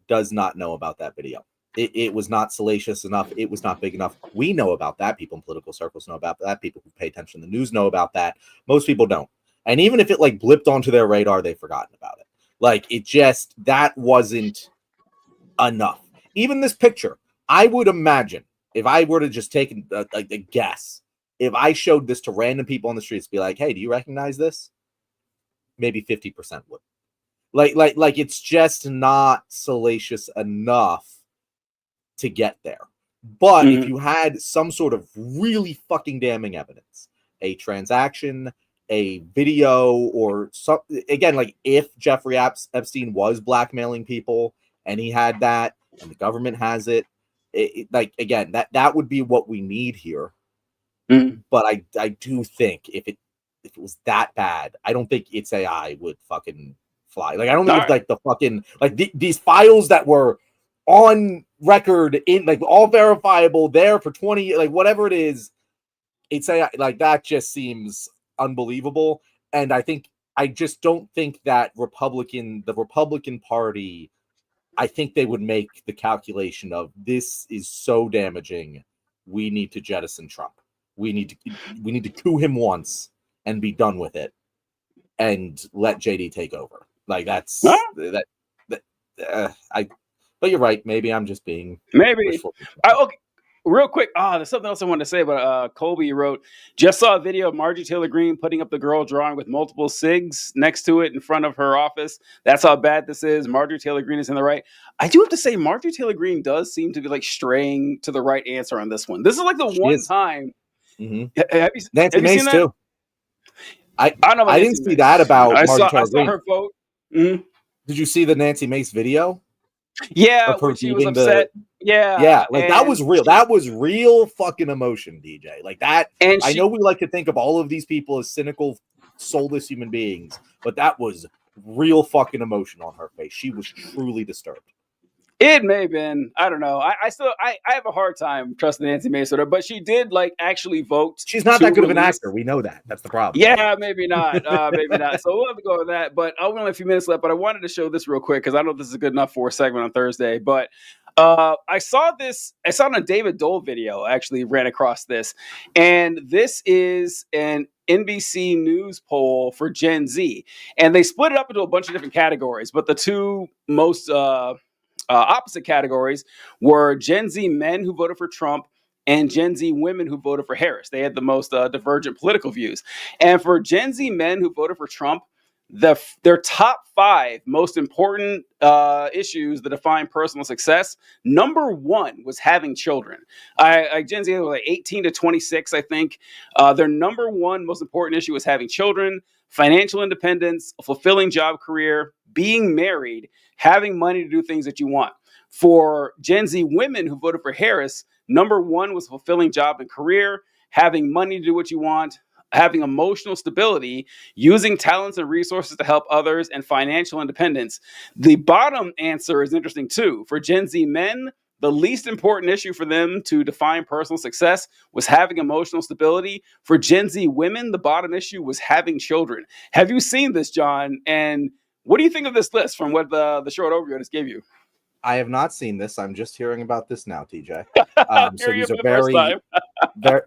does not know about that video. It was not salacious enough. It was not big enough. We know about that. People in political circles know about that. People who pay attention to the news know about that. Most people don't. And even if it like blipped onto their radar, they've forgotten about it. Like that wasn't enough. Even this picture, I would imagine if I were to just take a guess, if I showed this to random people on the streets, be like, hey, do you recognize this? Maybe 50% would. Like it's just not salacious enough to get there. But if you had some sort of really fucking damning evidence, a transaction, a video or something. Again, like if Jeffrey Epstein was blackmailing people and he had that and the government has it, like, again, that would be what we need here. But I do think if it was that bad, I don't think It's AI would fucking fly. Like, I don't think it's like the fucking, like these files that were on record in, like, all verifiable there for 20, like, whatever it is, It's AI, like, that just seems unbelievable. And I just don't think that the Republican Party, I think they would make the calculation of, this is so damaging, we need to jettison Trump. We need to coup him once and be done with it, and let JD take over. Like, that's but you're right. Maybe I'm just being okay. Real quick, there's something else I wanted to say, but Colby wrote, just saw a video of Marjorie Taylor Greene putting up the girl drawing with multiple SIGs next to it in front of her office. That's how bad this is. Marjorie Taylor Greene is in the right. I do have to say, Marjorie Taylor Greene does seem to be like straying to the right answer on this one. This is like the one time. Have you Nancy Mace seen that? too. I don't know. I didn't see that about I Marjorie Taylor saw Greene. her vote. Mm-hmm. Did you see the Nancy Mace video? Yeah, when she was upset. Yeah, like, that was real. That was real fucking emotion, DJ. Like that. And I know we like to think of all of these people as cynical, soulless human beings, but that was real fucking emotion on her face. She was truly disturbed. It may have been. I don't know. I still have a hard time trusting Nancy Mace, but she did like actually vote. She's not that good of an actor. We know that. That's the problem. Yeah, maybe not. Maybe not. So we'll have to go with that. But I only have a few minutes left. But I wanted to show this real quick because I don't know if this is good enough for a segment on Thursday. But I saw this. I saw it on a David Dole video. I actually ran across this, and this is an NBC News poll for Gen Z, and they split it up into a bunch of different categories. But the two most opposite categories were Gen Z men who voted for Trump and Gen Z women who voted for Harris. They had the most divergent political views. And for Gen Z men who voted for Trump, their top 5 most important issues that define personal success, number 1 was having children. Gen Z was like 18 to 26, I think. Their number 1 most important issue was having children, financial independence, a fulfilling job career, being married, having money to do things that you want. For Gen Z women who voted for Harris, number 1 was fulfilling job and career, having money to do what you want, having emotional stability, using talents and resources to help others, and financial independence. The bottom answer is interesting too. For Gen Z men, the least important issue for them to define personal success was having emotional stability. For Gen Z women, the bottom issue was having children. Have you seen this, John? And what do you think of this list from what the short overview I just gave you? I have not seen this. I'm just hearing about this now, TJ. So these are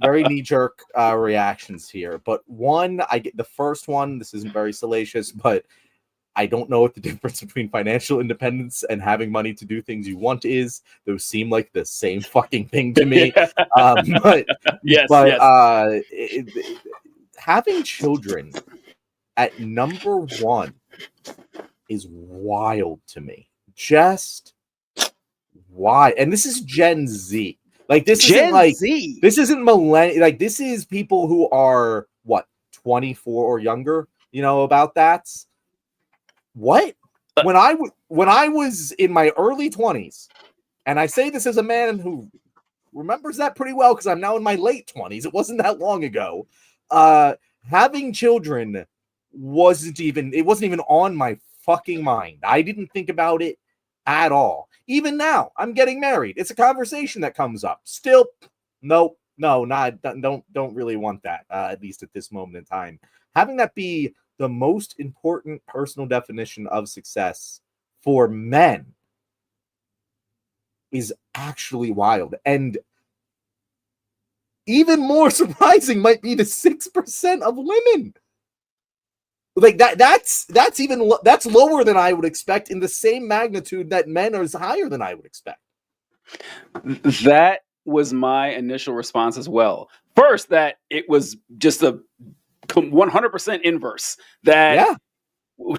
very knee-jerk reactions here. But one, I get the first one. This isn't very salacious, but I don't know what the difference between financial independence and having money to do things you want is. Those seem like the same fucking thing to me. Having children at number 1 is wild to me. Just why? And this is Gen Z. Like, this isn't like Z. This isn't millennial. Like, this is people who are what, 24 or younger. You know about that? What? When I was in my early 20s, and I say this as a man who remembers that pretty well because I'm now in my late 20s. It wasn't that long ago. Having children wasn't even on my fucking mind. I didn't think about it at all. Even now, I'm getting married. It's a conversation that comes up. Still, don't really want that, at least at this moment in time. Having that be the most important personal definition of success for men is actually wild. And even more surprising might be the 6% of women. Like that's lower than I would expect, in the same magnitude that men are higher than I would expect. That was my initial response as well. First, that it was just a 100% inverse. That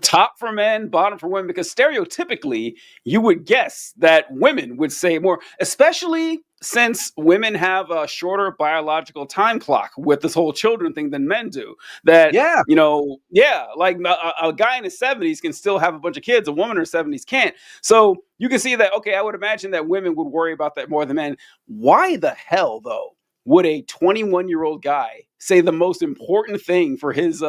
top for men, bottom for women, because stereotypically you would guess that women would say more, especially since women have a shorter biological time clock with this whole children thing than men do. That, like a guy in his 70s can still have a bunch of kids. A woman in her 70s can't. So you can see that, okay, I would imagine that women would worry about that more than men. Why the hell, though, would a 21-year-old guy say the most important thing for his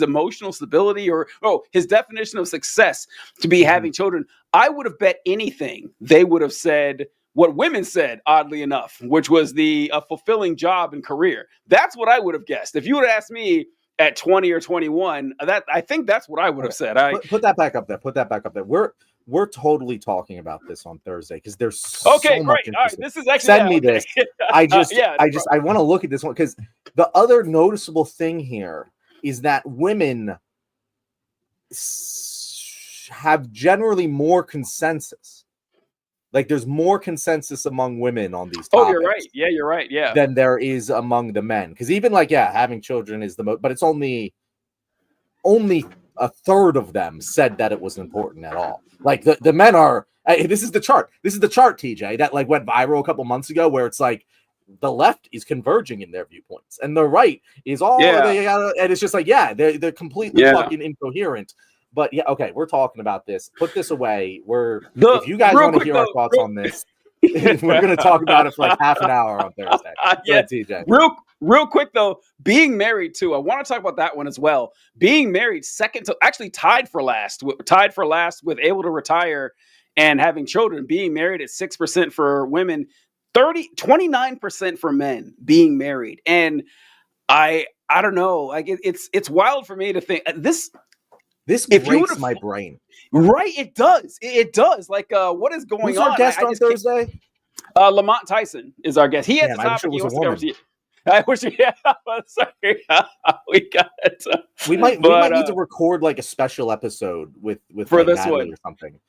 emotional stability or his definition of success to be having children? I would have bet anything they would have said what women said, oddly enough, which was a fulfilling job and career. That's what I would have guessed. If you would have asked me at 20 or 21, I think that's what I would have said. Put that back up there. Put that back up there. We're totally talking about this on Thursday because there's so much. All right, this is actually send me this. I want to look at this one because the other noticeable thing here is that women have generally more consensus. Like there's more consensus among women on these topics. Oh, you're right. Yeah, you're right. Yeah. Than there is among the men. Because even having children is the most, but it's only a third of them said that it was important at all. Like the men are, this is the chart. This is the chart, TJ, that like went viral a couple months ago where it's like the left is converging in their viewpoints and the right is all they gotta, and it's just like, they're completely fucking incoherent. But okay, we're talking about this. Put this away. If you guys want to hear our thoughts on this, we're going to talk about it for like half an hour on Thursday. Yeah, TJ. Real quick though, being married too. I want to talk about that one as well. Being married actually tied for last with able to retire and having children. Being married at 6% for women, 29% for men being married. And I don't know. Like it's wild for me to think this. This breaks my brain. Right, it does. It does. Like, what is going on? Who's our guest on Thursday? Lamont Tyson is our guest. He has a topic he wants to cover to you. I wish, sorry. We might need to record like a special episode with for like this Natalie one or something.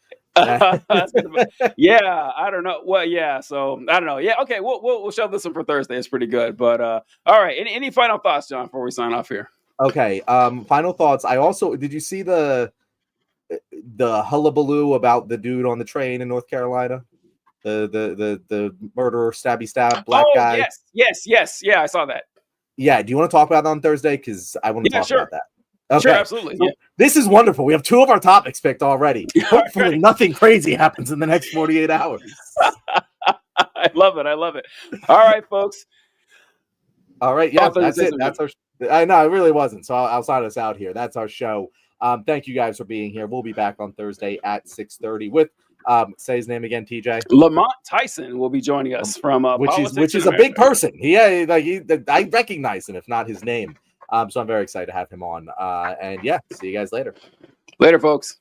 Yeah, I don't know. Well, yeah, so I don't know. Yeah, okay, we'll shove this one for Thursday. It's pretty good. But all right, any final thoughts, John, before we sign off here? Okay. Final thoughts. Did you see the hullabaloo about the dude on the train in North Carolina? The murderer, stab black guy. Yes. Yeah, I saw that. Yeah. Do you want to talk about that on Thursday? Because I want to talk about that. Okay. Sure, absolutely. So this is wonderful. We have 2 of our topics picked already. Hopefully nothing crazy happens in the next 48 hours. I love it. All right, folks. All right. Yeah, that's it. That's our. I know it really wasn't. So I'll sign us out here. That's our show. Thank you guys for being here. We'll be back on Thursday at 6:30 with say his name again, TJ. Lamont Tyson will be joining us from which is a big person. I recognize him, if not his name. So I'm very excited to have him on. And see you guys later. Later, folks.